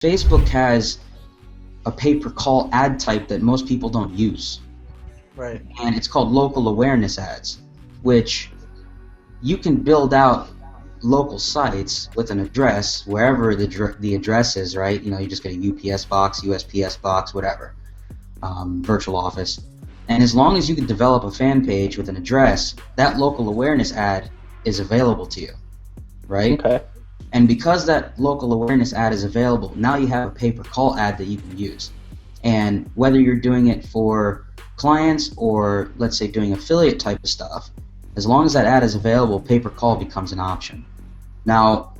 Facebook has a pay-per-call ad type that most people don't use, Right. and it's called local awareness ads, which you can build out local sites with an address wherever the address is, right? You just get a UPS box, USPS box, whatever, virtual office. And as long as you can develop a fan page with an address, that local awareness ad is available to you, right? Okay. And because that local awareness ad is available, now you have a pay-per-call ad that you can use. And whether you're doing it for clients or, let's say, doing affiliate type of stuff, as long as that ad is available, pay-per-call becomes an option. Now,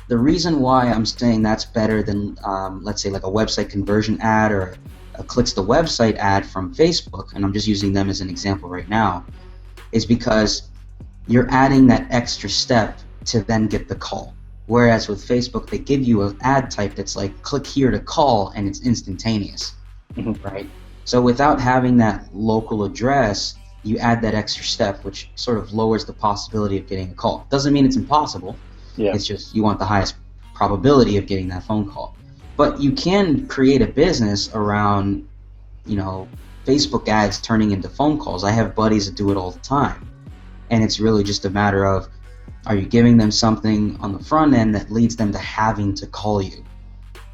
the reason why I'm saying that's better than, let's say, like a website conversion ad or a clicks to website ad from Facebook, and I'm just using them as an example right now, is because you're adding that extra step to then get the call. Whereas with Facebook, they give you an ad type that's like, click here to call, and it's instantaneous, right? So without having that local address, you add that extra step, which sort of lowers the possibility of getting a call. Doesn't mean it's impossible. Yeah. It's just you want the highest probability of getting that phone call. But you can create a business around, Facebook ads turning into phone calls. I have buddies that do it all the time. And it's really just a matter of, are you giving them something on the front end that leads them to having to call you?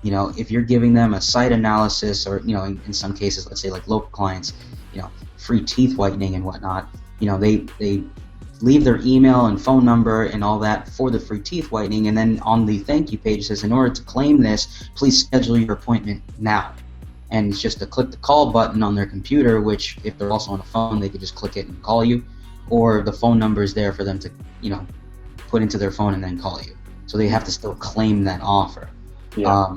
If you're giving them a site analysis or, in some cases, let's say like local clients, free teeth whitening and whatnot, they leave their email and phone number and all that for the free teeth whitening, and then on the thank you page it says, in order to claim this, please schedule your appointment now. And it's just a click the call button on their computer, which if they're also on a phone, they could just click it and call you, or the phone number is there for them to, put into their phone and then call you. So they have to still claim that offer. Yeah.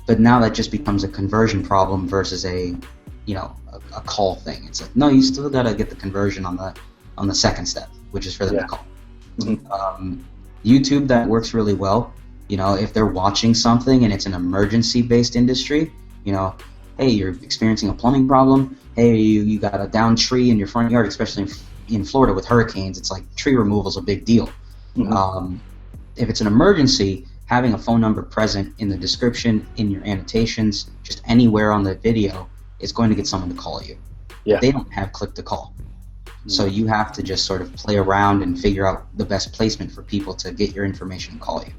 But now that just becomes a conversion problem versus a call thing. It's like, no, you still gotta get the conversion on the second step, which is for them to call. YouTube, that works really well. If they're watching something and it's an emergency-based industry, hey, you're experiencing a plumbing problem. Hey, you got a downed tree in your front yard, especially in Florida with hurricanes. It's like tree removal is a big deal. If it's an emergency, having a phone number present in the description, in your annotations, just anywhere on the video, is going to get someone to call you. Yeah. They don't have click to call. So you have to just sort of play around and figure out the best placement for people to get your information and call you.